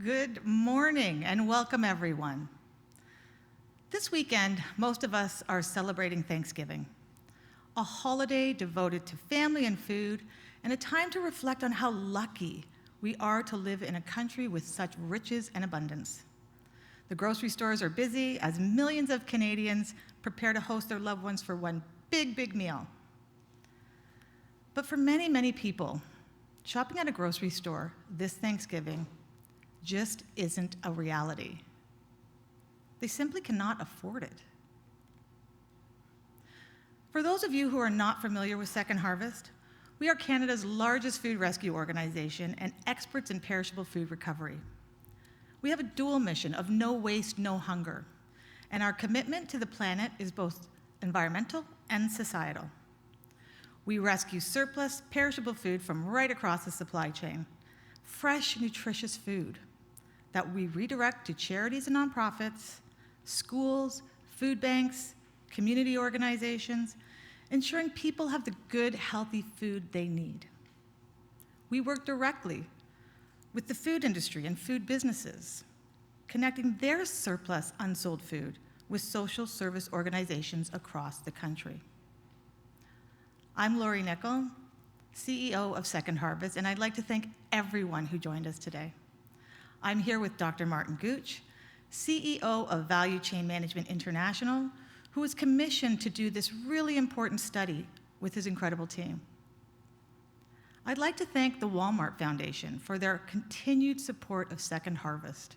Good morning and welcome everyone. This weekend, most of us are celebrating Thanksgiving, a holiday devoted to family and food and a time to reflect on how lucky we are to live in a country with such riches and abundance. The grocery stores are busy as millions of Canadians prepare to host their loved ones for one big meal. But for many people, shopping at a grocery store this Thanksgiving just isn't a reality. They simply cannot afford it. For those of you who are not familiar with Second Harvest, we are Canada's largest food rescue organization and experts in perishable food recovery. We have a dual mission of no waste, no hunger, and our commitment to the planet is both environmental and societal. We rescue surplus, perishable food from right across the supply chain, fresh, nutritious food that we redirect to charities and nonprofits, schools, food banks, community organizations, ensuring people have the good, healthy food they need. We work directly with the food industry and food businesses, connecting their surplus unsold food with social service organizations across the country. I'm Lori Nickel, CEO of Second Harvest, and I'd like to thank everyone who joined us today. I'm here with Dr. Martin Gooch, CEO of Value Chain Management International, who was commissioned to do this really important study with his incredible team. I'd like to thank the Walmart Foundation for their continued support of Second Harvest,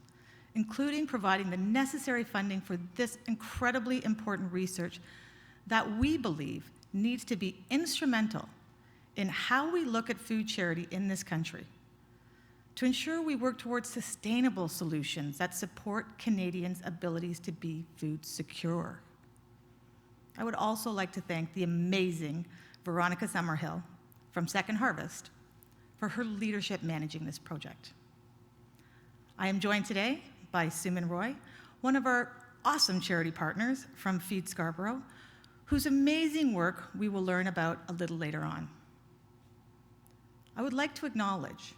including providing the necessary funding for this incredibly important research that we believe needs to be instrumental in how we look at food charity in this country, to ensure we work towards sustainable solutions that support Canadians' abilities to be food secure. I would also like to thank the amazing Veronica Summerhill from Second Harvest for her leadership managing this project. I am joined today by Suman Roy, one of our awesome charity partners from Feed Scarborough, whose amazing work we will learn about a little later on. I would like to acknowledge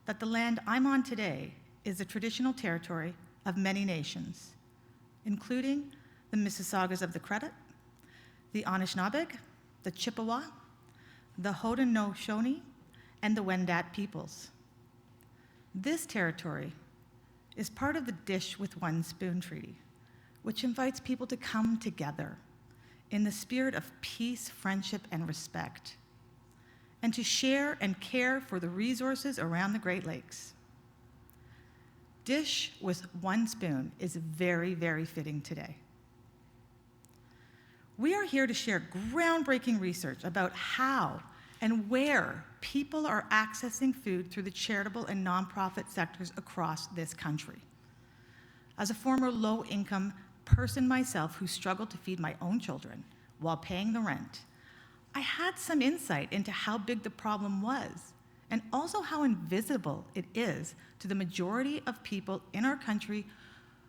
that the land I'm on today is the traditional territory of many nations, including the Mississaugas of the Credit, the Anishinaabe, the Chippewa, the Haudenosaunee, and the Wendat peoples. This territory is part of the Dish with One Spoon Treaty, which invites people to come together in the spirit of peace, friendship, and respect, and to share and care for the resources around the Great Lakes. Dish with One Spoon is very fitting today. We are here to share groundbreaking research about how and where people are accessing food through the charitable and nonprofit sectors across this country. As a former low-income person myself who struggled to feed my own children while paying the rent, I had some insight into how big the problem was and also how invisible it is to the majority of people in our country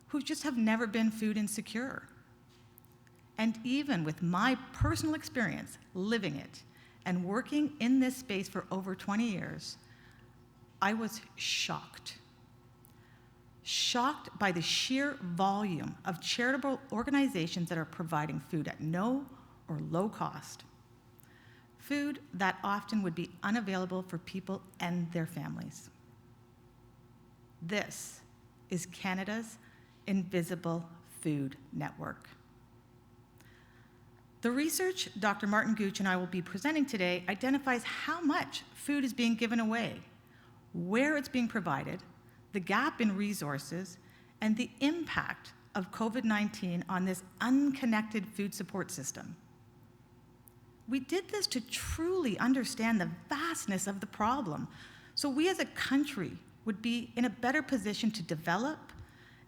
who just have never been food insecure. And even with my personal experience living it and working in this space for over 20 years, I was shocked by the sheer volume of charitable organizations that are providing food at no or low cost, food that often would be unavailable for people and their families. This is Canada's Invisible Food Network. The research Dr. Martin Gooch and I will be presenting today identifies how much food is being given away, where it's being provided, the gap in resources, and the impact of COVID-19 on this unconnected food support system. We did this to truly understand the vastness of the problem, so we as a country would be in a better position to develop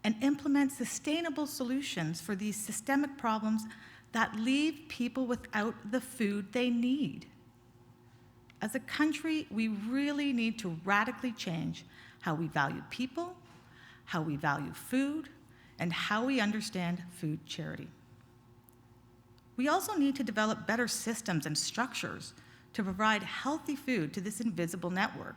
and implement sustainable solutions for these systemic problems that leave people without the food they need. As a country, we really need to radically change how we value people, how we value food, and how we understand food charity. We also need to develop better systems and structures to provide healthy food to this invisible network.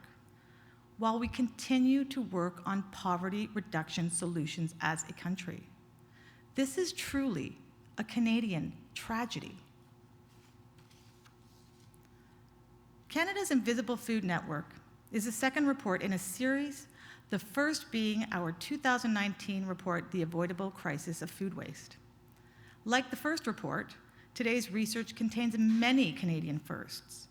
while we continue to work on poverty reduction solutions as a country. This is truly a Canadian tragedy. Canada's Invisible Food Network is the second report in a series, the first being our 2019 report, The Avoidable Crisis of Food Waste. Like the first report, today's research contains many Canadian firsts.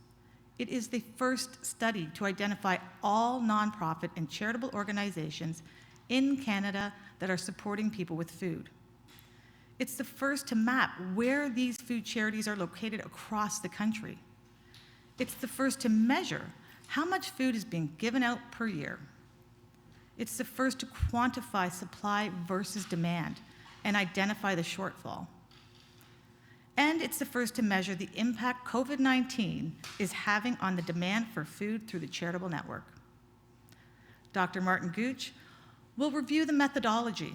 It is the first study to identify all nonprofit and charitable organizations in Canada that are supporting people with food. It's the first to map where these food charities are located across the country. It's the first to measure how much food is being given out per year. It's the first to quantify supply versus demand and identify the shortfall. And it's the first to measure the impact COVID-19 is having on the demand for food through the charitable network. Dr. Martin Gooch will review the methodology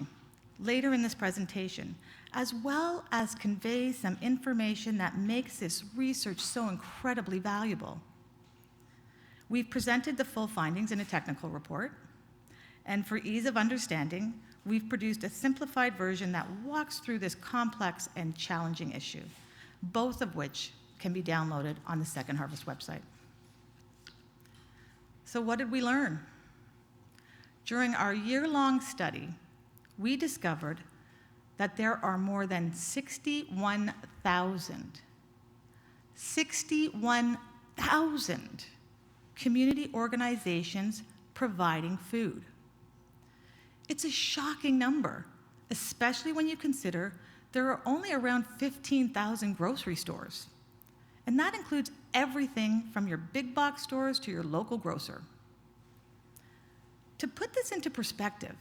later in this presentation, as well as convey some information that makes this research so incredibly valuable. We've presented the full findings in a technical report, and for ease of understanding, we've produced a simplified version that walks through this complex and challenging issue, both of which can be downloaded on the Second Harvest website. So what did we learn? During our year-long study, we discovered that there are more than 61,000 community organizations providing food. It's a shocking number, especially when you consider there are only around 15,000 grocery stores. And that includes everything from your big box stores to your local grocer. To put this into perspective,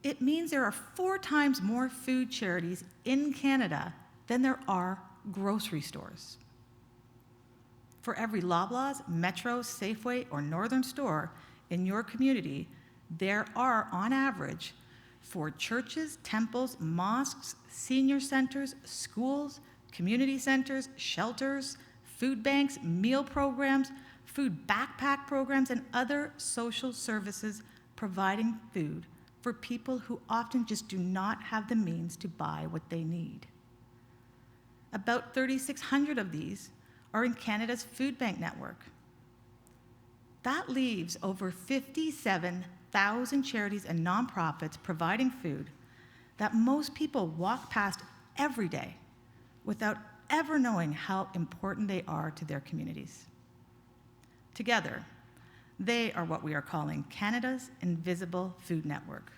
it means there are 4 times more food charities in Canada than there are grocery stores. For every Loblaws, Metro, Safeway, or Northern store in your community, there are, on average, 4 churches, temples, mosques, senior centers, schools, community centers, shelters, food banks, meal programs, food backpack programs, and other social services providing food for people who often just do not have the means to buy what they need. About 3,600 of these are in Canada's food bank network. That leaves over 57,000 charities and nonprofits providing food that most people walk past every day without ever knowing how important they are to their communities. Together, they are what we are calling Canada's Invisible Food Network.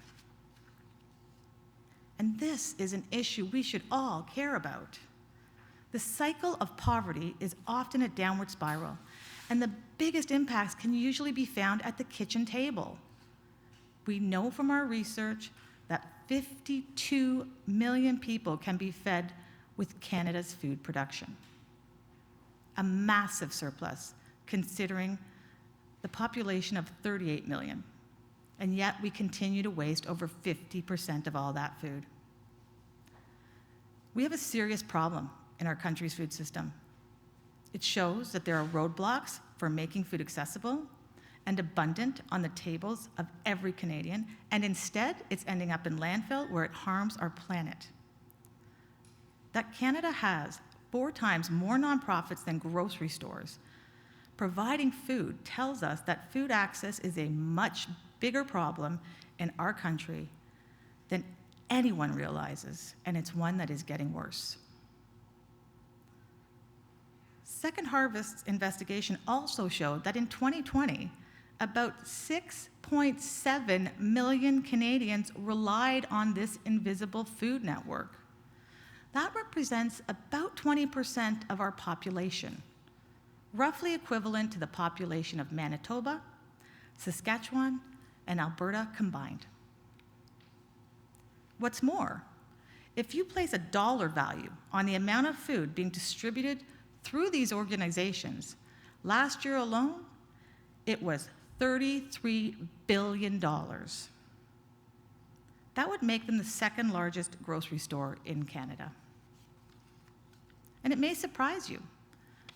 And this is an issue we should all care about. The cycle of poverty is often a downward spiral, and the biggest impacts can usually be found at the kitchen table. We know from our research that 52 million people can be fed with Canada's food production. A massive surplus, considering the population of 38 million, and yet we continue to waste over 50% of all that food. We have a serious problem in our country's food system. It shows that there are roadblocks for making food accessible and abundant on the tables of every Canadian, and instead it's ending up in landfill where it harms our planet. That Canada has 4 times more nonprofits than grocery stores providing food tells us that food access is a much bigger problem in our country than anyone realizes, and it's one that is getting worse. Second Harvest's investigation also showed that in 2020, about 6.7 million Canadians relied on this invisible food network. That represents about 20% of our population, roughly equivalent to the population of Manitoba, Saskatchewan, and Alberta combined. What's more, if you place a dollar value on the amount of food being distributed through these organizations, last year alone, it was $33 billion. That would make them the second largest grocery store in Canada. And it may surprise you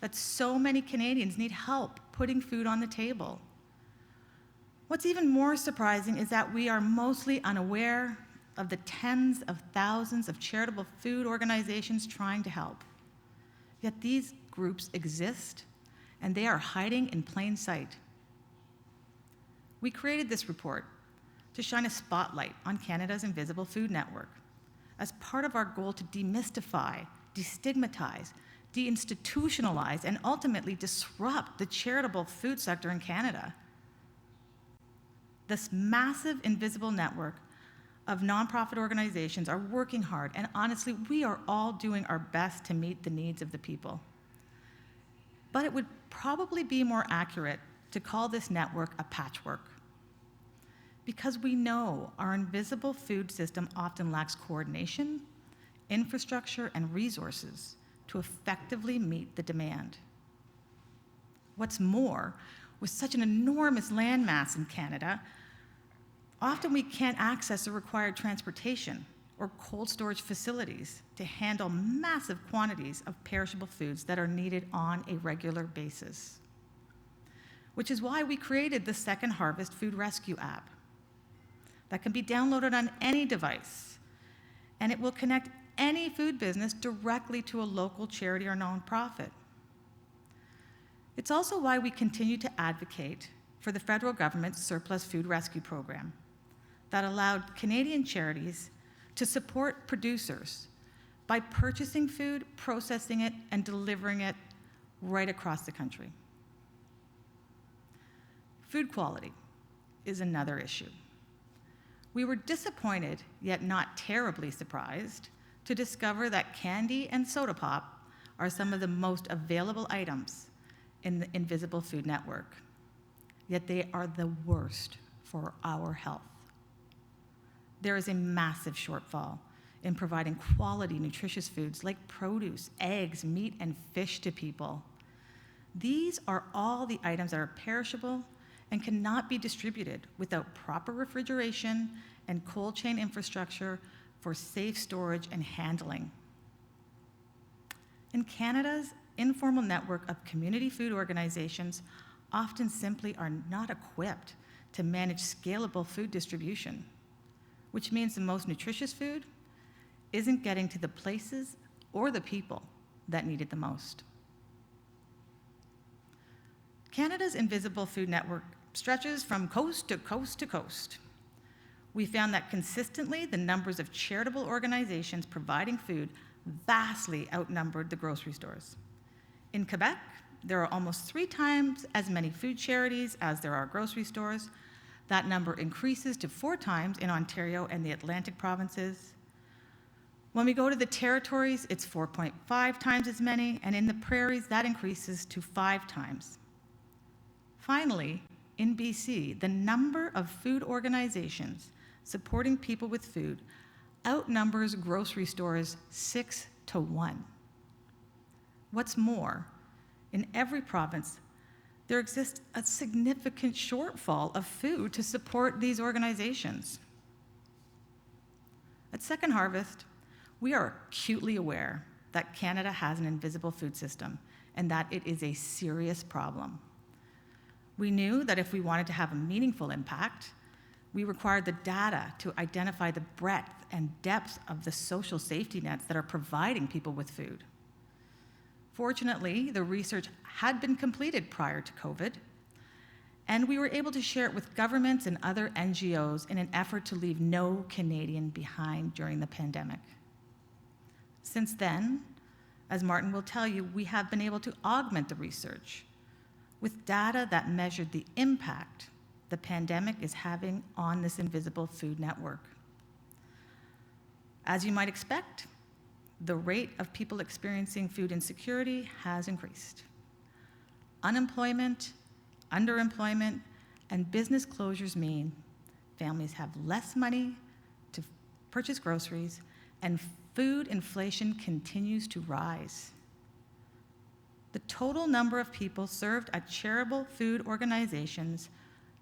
that so many Canadians need help putting food on the table. What's even more surprising is that we are mostly unaware of the tens of thousands of charitable food organizations trying to help. Yet these groups exist, and they are hiding in plain sight. We created this report to shine a spotlight on Canada's invisible food network as part of our goal to demystify, destigmatize, deinstitutionalize, and ultimately disrupt the charitable food sector in Canada. This massive invisible network of nonprofit organizations are working hard, and honestly, we are all doing our best to meet the needs of the people. But it would probably be more accurate to call this network a patchwork, because we know our invisible food system often lacks coordination, infrastructure, and resources to effectively meet the demand. What's more, with such an enormous landmass in Canada, often we can't access the required transportation or cold storage facilities to handle massive quantities of perishable foods that are needed on a regular basis. Which is why we created the Second Harvest Food Rescue app that can be downloaded on any device, and it will connect any food business directly to a local charity or nonprofit. It's also why we continue to advocate for the federal government's Surplus Food Rescue program that allowed Canadian charities to support producers by purchasing food, processing it, and delivering it right across the country. Food quality is another issue. We were disappointed, yet not terribly surprised, to discover that candy and soda pop are some of the most available items in the invisible food network, yet they are the worst for our health. There is a massive shortfall in providing quality, nutritious foods like produce, eggs, meat, and fish to people. These are all the items that are perishable and cannot be distributed without proper refrigeration and cold chain infrastructure for safe storage and handling. In Canada's informal network of community food organizations often simply are not equipped to manage scalable food distribution, which means the most nutritious food isn't getting to the places or the people that need it the most. Canada's invisible food network stretches from coast to coast to coast. We found that consistently the numbers of charitable organizations providing food vastly outnumbered the grocery stores. In Quebec, there are almost 3 times as many food charities as there are grocery stores. That number increases to 4 times in Ontario and the Atlantic provinces. When we go to the territories, it's 4.5 times as many, and in the prairies, that increases to 5 times. Finally, in BC, the number of food organizations supporting people with food outnumbers grocery stores 6 to 1. What's more, in every province, there exists a significant shortfall of food to support these organizations. At Second Harvest, we are acutely aware that Canada has an invisible food system and that it is a serious problem. We knew that if we wanted to have a meaningful impact, we required the data to identify the breadth and depth of the social safety nets that are providing people with food. Fortunately, the research had been completed prior to COVID, and we were able to share it with governments and other NGOs in an effort to leave no Canadian behind during the pandemic. Since then, as Martin will tell you, we have been able to augment the research with data that measured the impact the pandemic is having on this invisible food network. As you might expect, the rate of people experiencing food insecurity has increased. Unemployment, underemployment, and business closures mean families have less money to purchase groceries, and food inflation continues to rise. The total number of people served at charitable food organizations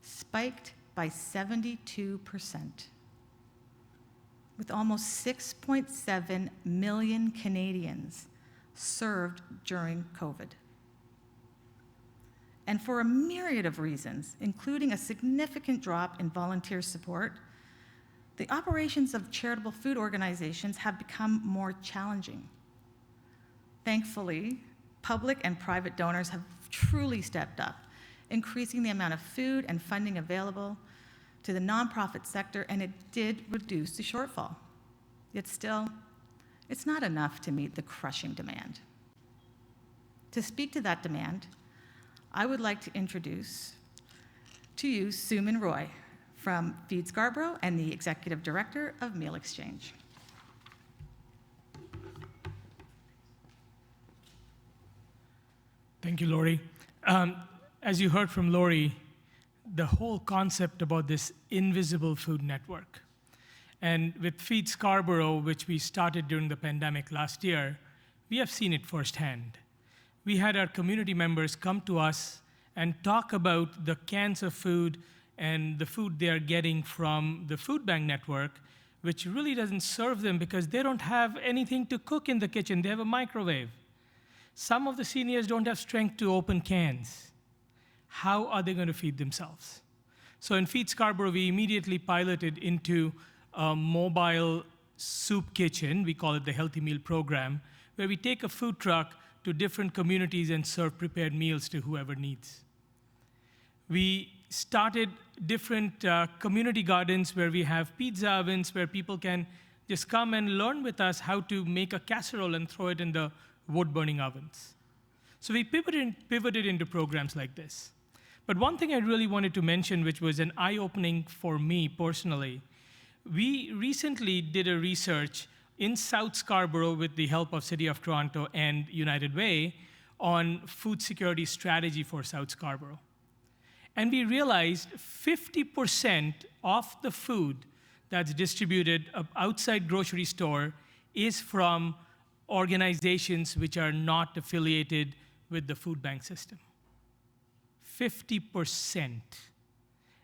spiked by 72%, with almost 6.7 million Canadians served during COVID. and for a myriad of reasons, including a significant drop in volunteer support, the operations of charitable food organizations have become more challenging. Thankfully, public and private donors have truly stepped up, increasing the amount of food and funding available to the nonprofit sector, and it did reduce the shortfall. Yet still, it's not enough to meet the crushing demand. To speak to that demand, I would like to introduce to you Suman Roy from Feed Scarborough and the Executive Director of Meal Exchange. Thank you, Lori. As you heard from Lori, the whole concept about this invisible food network. And with Feed Scarborough, which we started during the pandemic last year, we have seen it firsthand. We had our community members come to us and talk about the cans of food and the food they are getting from the food bank network, which really doesn't serve them because they don't have anything to cook in the kitchen. They have a microwave. Some of the seniors don't have strength to open cans. How are they going to feed themselves? So in Feed Scarborough, we immediately piloted into a mobile soup kitchen. We call it the Healthy Meal Program, where we take a food truck to different communities and serve prepared meals to whoever needs. We started different community gardens where we have pizza ovens where people can just come and learn with us how to make a casserole and throw it in the wood-burning ovens. So we pivoted into programs like this. But one thing I really wanted to mention, which was an eye-opening for me personally, we recently did a research in South Scarborough with the help of City of Toronto and United Way on food security strategy for South Scarborough. And we realized 50% of the food that's distributed outside grocery store is from organizations which are not affiliated with the food bank system. 50%.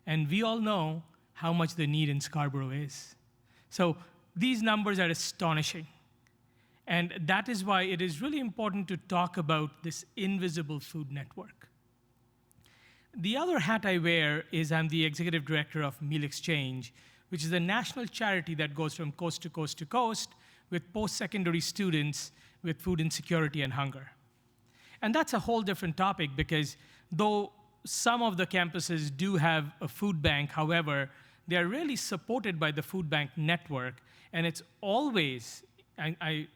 And we all know how much the need in Scarborough is. So these numbers are astonishing. And that is why it is really important to talk about this invisible food network. The other hat I wear is I'm the Executive Director of Meal Exchange, which is a national charity that goes from coast to coast to coast with post-secondary students with food insecurity and hunger. And that's a whole different topic because though some of the campuses do have a food bank, however, they are really supported by the food bank network, and it's always, I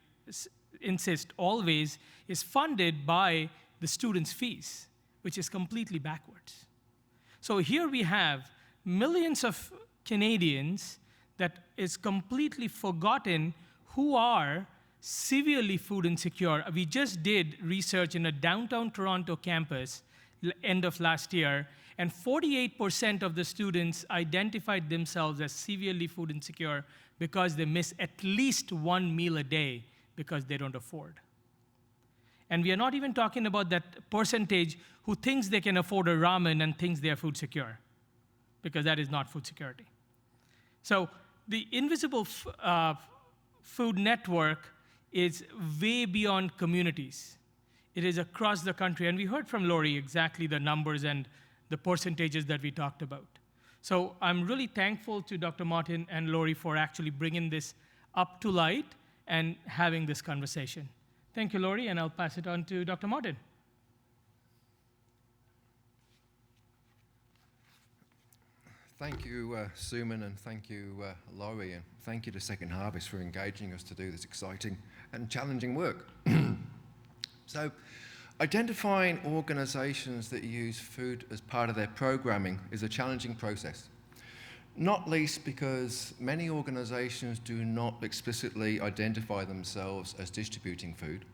insist, always is funded by the students' fees, which is completely backwards. So here we have millions of Canadians that is completely forgotten who are severely food insecure. We just did research in a downtown Toronto campus end of last year, and 48% of the students identified themselves as severely food insecure because they miss at least one meal a day because they don't afford. And we are not even talking about that percentage who thinks they can afford a ramen and thinks they are food secure, because that is not food security. So the invisible food network is way beyond communities. It is across the country. And we heard from Lori exactly the numbers and the percentages that we talked about. So I'm really thankful to Dr. Martin and Lori for actually bringing this up to light and having this conversation. Thank you, Lori, and I'll pass it on to Dr. Martin. Thank you, Suman, and thank you, Laurie, and thank you to Second Harvest for engaging us to do this exciting and challenging work. So, identifying organisations that use food as part of their programming is a challenging process, not least because many organisations do not explicitly identify themselves as distributing food.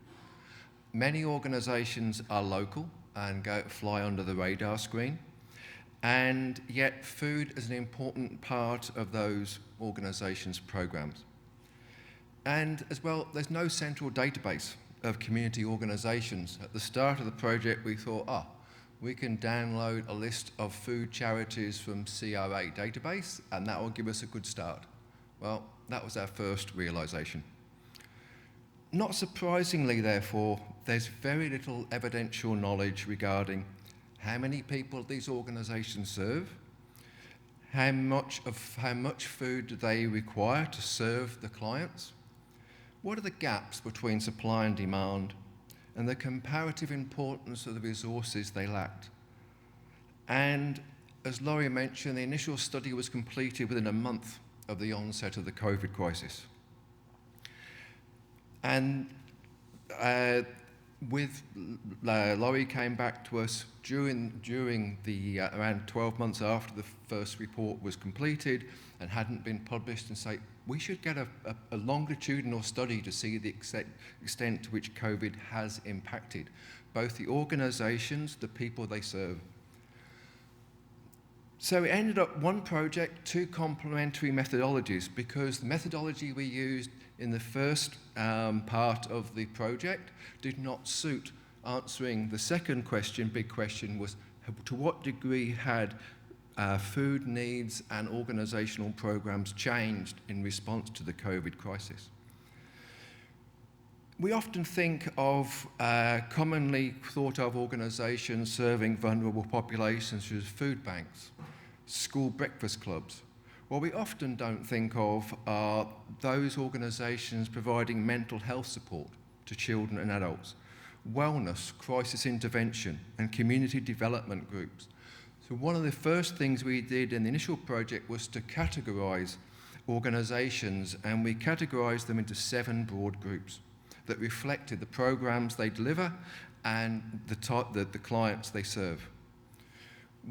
Many organisations are local and fly under the radar screen. And yet food is an important part of those organisations' programs. And as well, there's no central database of community organisations. At the start of the project, we thought, we can download a list of food charities from CRA database, and that will give us a good start. Well, that was our first realisation. Not surprisingly, therefore, there's very little evidential knowledge regarding how many people these organisations serve, how much food do they require to serve the clients, what are the gaps between supply and demand, and the comparative importance of the resources they lacked. And as Laurie mentioned, the initial study was completed within a month of the onset of the COVID crisis. And Laurie came back to us during the around 12 months after the first report was completed and hadn't been published, and say, we should get a longitudinal study to see the extent to which COVID has impacted both the organisations, the people they serve. So it ended up one project, two complementary methodologies, because the methodology we used in the first part of the project did not suit answering the second question. Big question was, to what degree had food needs and organisational programs changed in response to the COVID crisis? We often think of commonly thought of organisations serving vulnerable populations as food banks, school breakfast clubs. What we often don't think of are those organisations providing mental health support to children and adults, wellness, crisis intervention, and community development groups. So one of the first things we did in the initial project was to categorise organisations, and we categorised them into 7 broad groups that reflected the programs they deliver and the clients they serve.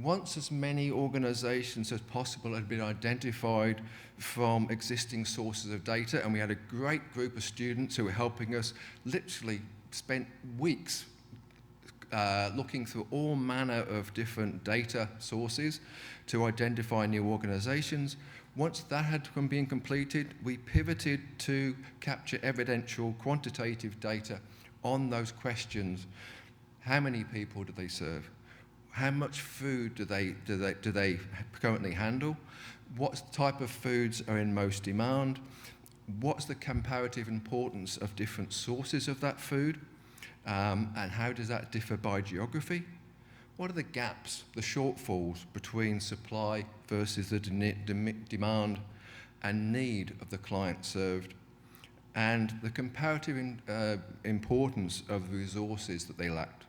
Once as many organisations as possible had been identified from existing sources of data, and we had a great group of students who were helping us, literally spent weeks looking through all manner of different data sources to identify new organisations. Once that had been completed, we pivoted to capture evidential quantitative data on those questions. How many people do they serve? How much food do they currently handle? What type of foods are in most demand? What's the comparative importance of different sources of that food? And how does that differ by geography? What are the gaps, the shortfalls between supply versus the demand and need of the client served? And the comparative importance of the resources that they lacked.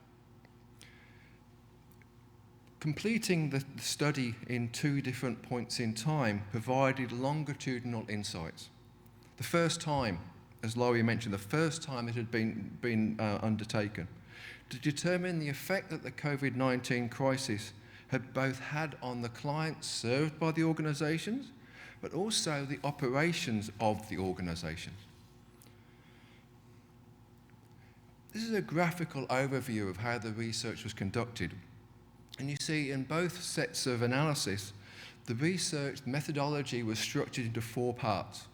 Completing the study in 2 different points in time provided longitudinal insights. The first time, as Laurie mentioned, the first time it had been undertaken, to determine the effect that the COVID-19 crisis had both had on the clients served by the organisations, but also the operations of the organisations. This is a graphical overview of how the research was conducted. And you see in both sets of analysis, the research methodology was structured into 4 parts.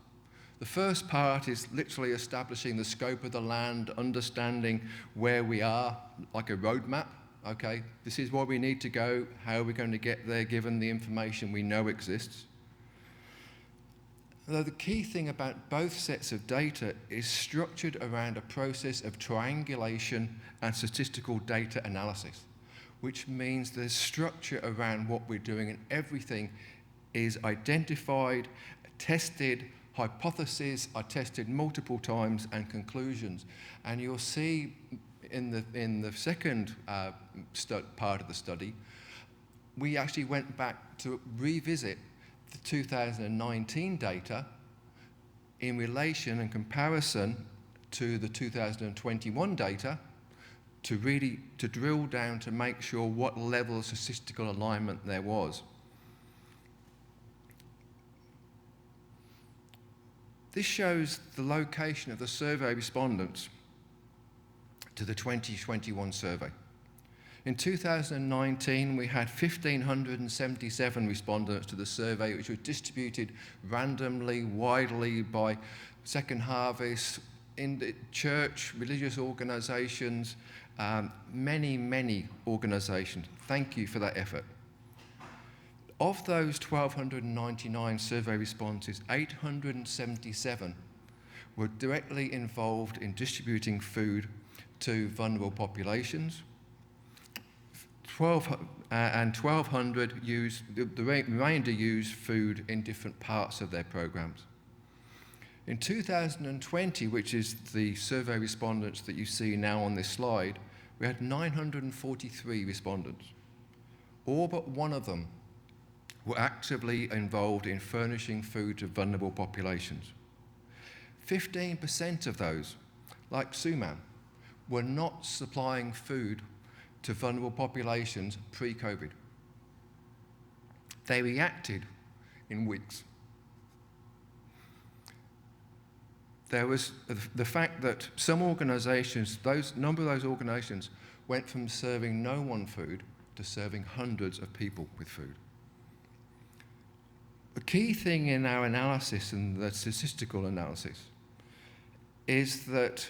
The first part is literally establishing the scope of the land, understanding where we are, like a roadmap. Okay, this is where we need to go, how are we going to get there given the information we know exists. Though the key thing about both sets of data is structured around a process of triangulation and statistical data analysis, which means there's structure around what we're doing, and everything is identified, tested, hypotheses are tested multiple times, and conclusions. And you'll see in the second part of the study, we actually went back to revisit the 2019 data in relation and comparison to the 2021 data, to drill down to make sure what level of statistical alignment there was. This shows the location of the survey respondents to the 2021 survey. In 2019, we had 1,577 respondents to the survey, which were distributed randomly, widely by Second Harvest, in the church, religious organisations, many organisations. Thank you for that effort. Of those 1,299 survey responses, 877 were directly involved in distributing food to vulnerable populations. 1,200 use, the remainder use food in different parts of their programs. In 2020, which is the survey respondents that you see now on this slide, we had 943 respondents. All but one of them were actively involved in furnishing food to vulnerable populations. 15% of those, like Suman, were not supplying food to vulnerable populations pre-COVID. They reacted in weeks. There was the fact that some organisations, number of those organisations, went from serving no one food to serving hundreds of people with food. The key thing in our analysis and the statistical analysis is that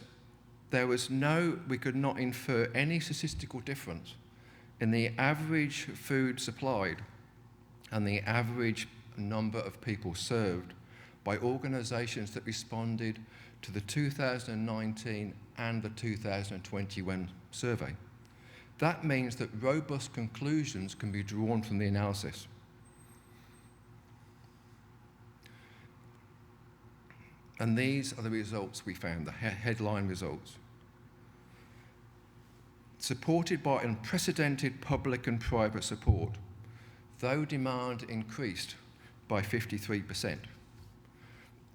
we could not infer any statistical difference in the average food supplied and the average number of people served by organisations that responded to the 2019 and the 2021 survey. That means that robust conclusions can be drawn from the analysis. And these are the results we found, the headline results. Supported by unprecedented public and private support, though demand increased by 53%,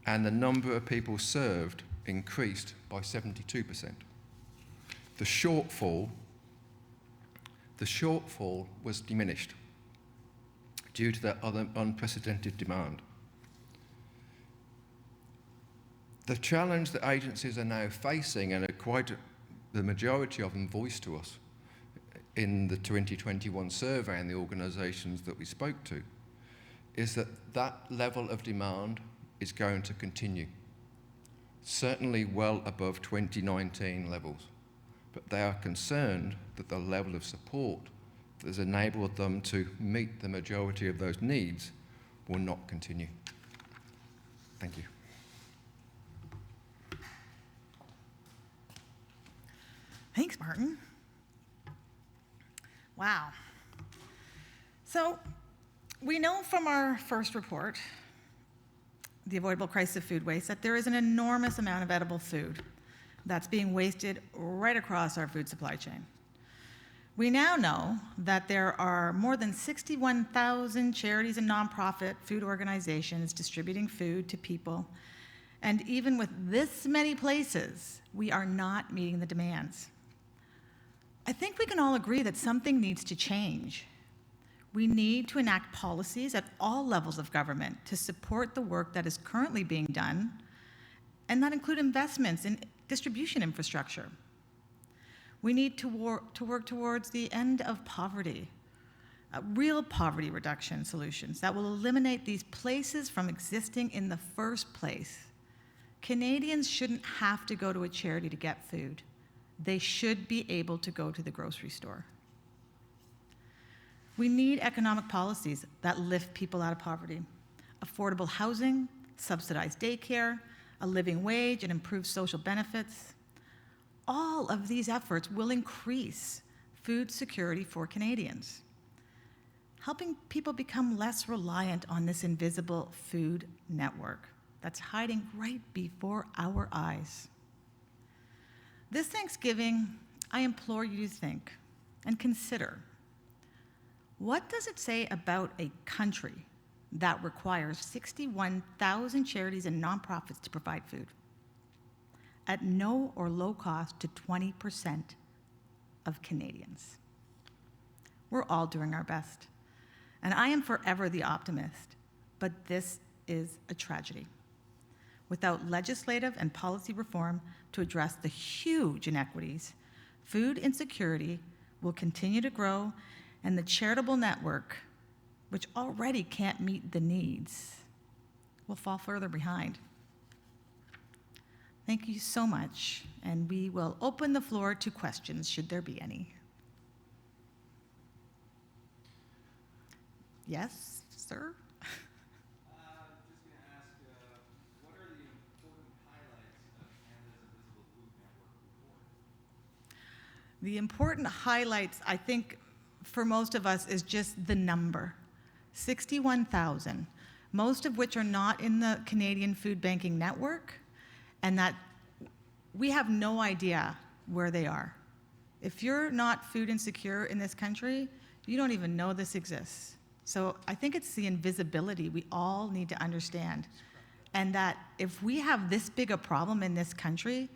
and the number of people served increased by 72%. The shortfall was diminished due to that other unprecedented demand. The challenge that agencies are now facing, and the majority of them voiced to us in the 2021 survey and the organisations that we spoke to, is that that level of demand is going to continue, certainly well above 2019 levels. But they are concerned that the level of support that has enabled them to meet the majority of those needs will not continue. Thank you. Thanks, Martin. Wow. So we know from our first report, The Avoidable Crisis of Food Waste, that there is an enormous amount of edible food that's being wasted right across our food supply chain. We now know that there are more than 61,000 charities and nonprofit food organizations distributing food to people. And even with this many places, we are not meeting the demands. I think we can all agree that something needs to change. We need to enact policies at all levels of government to support the work that is currently being done, and that include investments in distribution infrastructure. We need to work towards the end of poverty, real poverty reduction solutions that will eliminate these places from existing in the first place. Canadians shouldn't have to go to a charity to get food. They should be able to go to the grocery store. We need economic policies that lift people out of poverty. Affordable housing, subsidized daycare, a living wage, and improved social benefits. All of these efforts will increase food security for Canadians, helping people become less reliant on this invisible food network that's hiding right before our eyes. This Thanksgiving, I implore you to think and consider, what does it say about a country that requires 61,000 charities and nonprofits to provide food at no or low cost to 20% of Canadians? We're all doing our best, and I am forever the optimist, but this is a tragedy. Without legislative and policy reform to address the huge inequities, food insecurity will continue to grow, and the charitable network, which already can't meet the needs, will fall further behind. Thank you so much, and we will open the floor to questions, should there be any. Yes, sir? The important highlights, I think, for most of us is just the number. 61,000, most of which are not in the Canadian Food Banking Network, and that we have no idea where they are. If you're not food insecure in this country, you don't even know this exists. So I think it's the invisibility we all need to understand. And that if we have this big a problem in this country,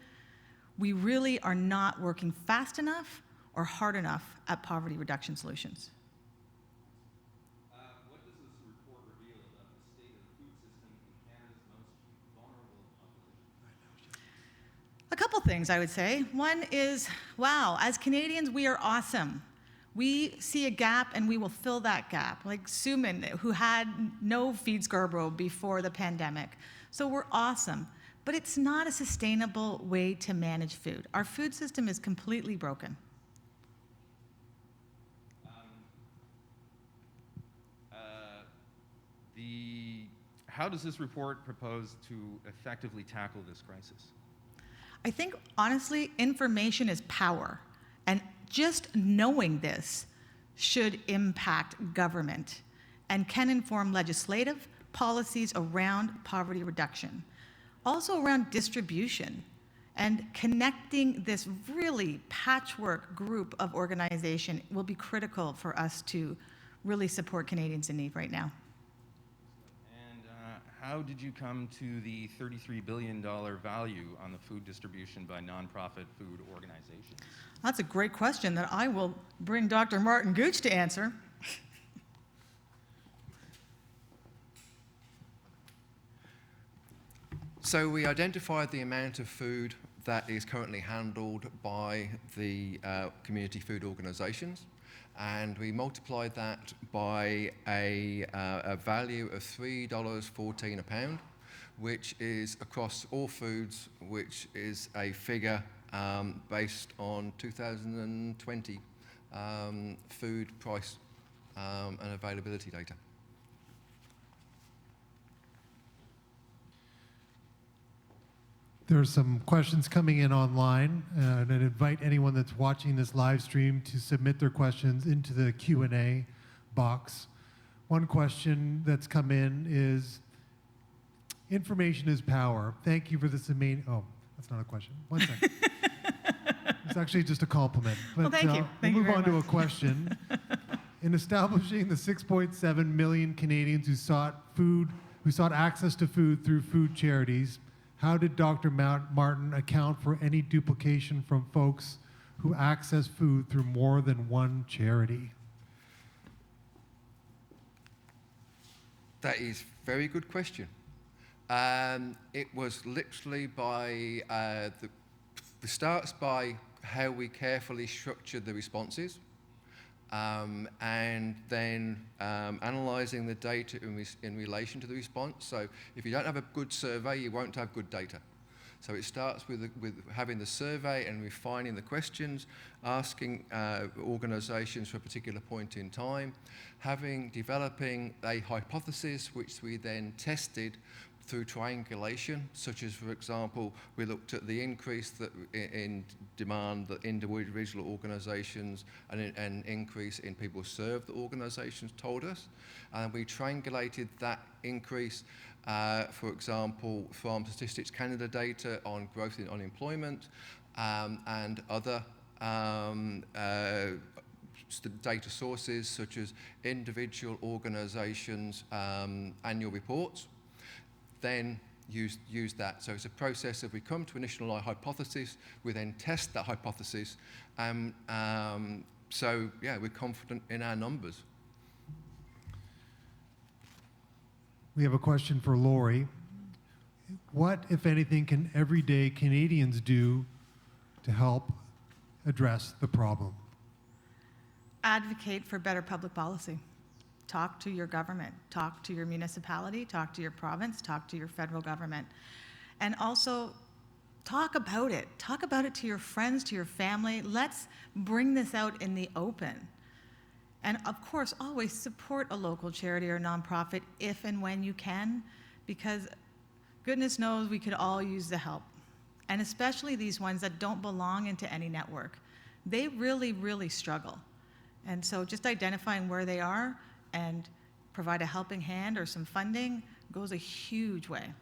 we really are not working fast enough or hard enough at poverty reduction solutions. What does this report reveal about the state of the food system in Canada's most vulnerable population? A couple things I would say. One is, wow, as Canadians, we are awesome. We see a gap and we will fill that gap, like Suman, who had no Feed Scarborough before the pandemic. So we're awesome, but it's not a sustainable way to manage food. Our food system is completely broken. How does this report propose to effectively tackle this crisis? I think, honestly, information is power. And just knowing this should impact government and can inform legislative policies around poverty reduction. Also around distribution and connecting this really patchwork group of organization will be critical for us to really support Canadians in need right now. How did you come to the $33 billion value on the food distribution by nonprofit food organizations? That's a great question that I will bring Dr. Martin Gooch to answer. So we identified the amount of food that is currently handled by the community food organisations, and we multiplied that by a value of $3.14 a pound, which is across all foods, which is a figure based on 2020 food price and availability data. There are some questions coming in online, and I'd invite anyone that's watching this live stream to submit their questions into the Q&A box. One question that's come in is, information is power. Thank you for this amazing, oh, that's not a question. One second. It's actually just a compliment. But, well, thank you. Thank we'll you move on very to much. a question. In establishing the 6.7 million Canadians who sought access to food through food charities, how did Dr. Martin account for any duplication from folks who access food through more than one charity? That is a very good question. It was literally by, it starts by how we carefully structured the responses, and then analysing the data in relation to the response. So if you don't have a good survey, you won't have good data. So it starts with having the survey and refining the questions, asking organisations for a particular point in time, developing a hypothesis which we then tested through triangulation, such as, for example, we looked at the increase in demand that individual organisations and an increase in people served that organisations told us. And we triangulated that increase, for example, from Statistics Canada data on growth in unemployment and other data sources, such as individual organisations' annual reports. Then use that. So it's a process of we come to initial hypothesis, we then test that hypothesis. So yeah, we're confident in our numbers. We have a question for Lori. What, if anything, can everyday Canadians do to help address the problem? Advocate for better public policy. Talk to your government, talk to your municipality, talk to your province, talk to your federal government. And also talk about it. Talk about it to your friends, to your family. Let's bring this out in the open. And of course, always support a local charity or nonprofit if and when you can, because goodness knows we could all use the help. And especially these ones that don't belong into any network. They really, really struggle. And so just identifying where they are and provide a helping hand or some funding goes a huge way.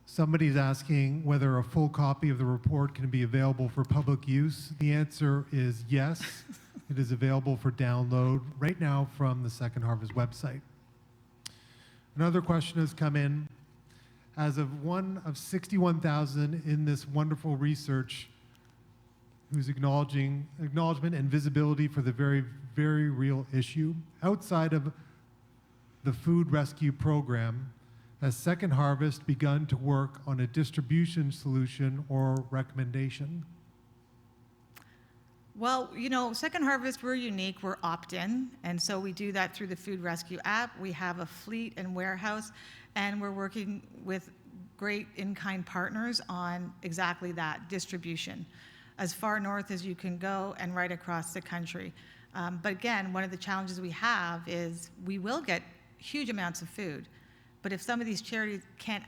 Somebody's asking whether a full copy of the report can be available for public use. The answer is yes. It is available for download right now from the Second Harvest website. Another question has come in. As of one of 61,000 in this wonderful research, whose acknowledgement and visibility for the very, very real issue, outside of the food rescue program, has Second Harvest begun to work on a distribution solution or recommendation? Well, you know, Second Harvest, we're unique, we're opt-in, and so we do that through the Food Rescue app. We have a fleet and warehouse, and we're working with great in-kind partners on exactly that, distribution, as far north as you can go and right across the country. But again, one of the challenges we have is we will get huge amounts of food, but if some of these charities can't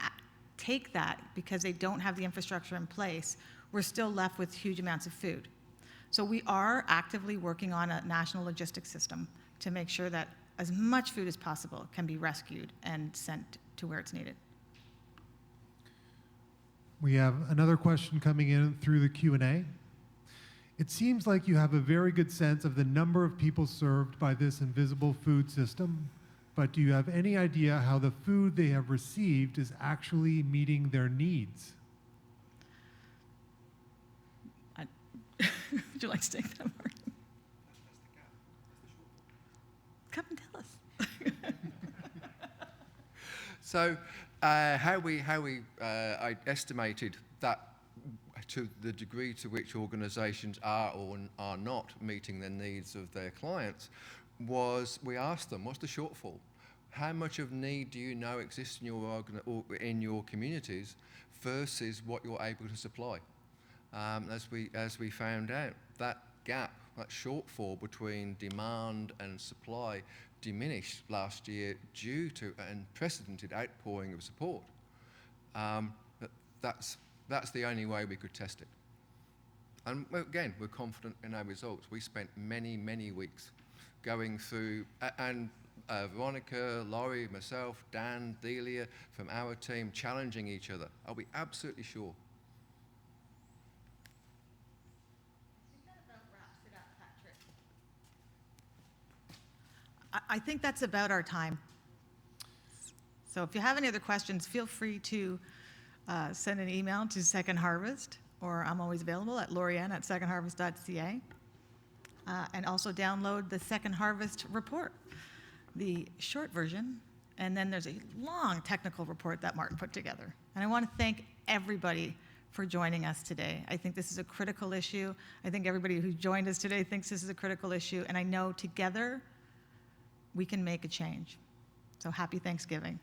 take that because they don't have the infrastructure in place, we're still left with huge amounts of food. So we are actively working on a national logistics system to make sure that as much food as possible can be rescued and sent to where it's needed. We have another question coming in through the Q&A. It seems like you have a very good sense of the number of people served by this invisible food system, but do you have any idea how the food they have received is actually meeting their needs? Would you like to take that, Mark? Come and tell us. So how we I estimated that to the degree to which organisations are or are not meeting the needs of their clients was we asked them, what's the shortfall? How much of need do you know exists in your communities versus what you're able to supply? As we found out, that gap, that shortfall between demand and supply diminished last year due to an unprecedented outpouring of support. That's the only way we could test it. And again, we're confident in our results. We spent many, many weeks going through, and Veronica, Laurie, myself, Dan, Delia from our team challenging each other. Are we absolutely sure? I think that's about our time. So if you have any other questions, feel free to send an email to Second Harvest, or I'm always available at lorianne@secondharvest.ca. And also download the Second Harvest report, the short version, and then there's a long technical report that Mark put together. And I want to thank everybody for joining us today. I think this is a critical issue. I think everybody who joined us today thinks this is a critical issue, and I know together we can make a change. So happy Thanksgiving.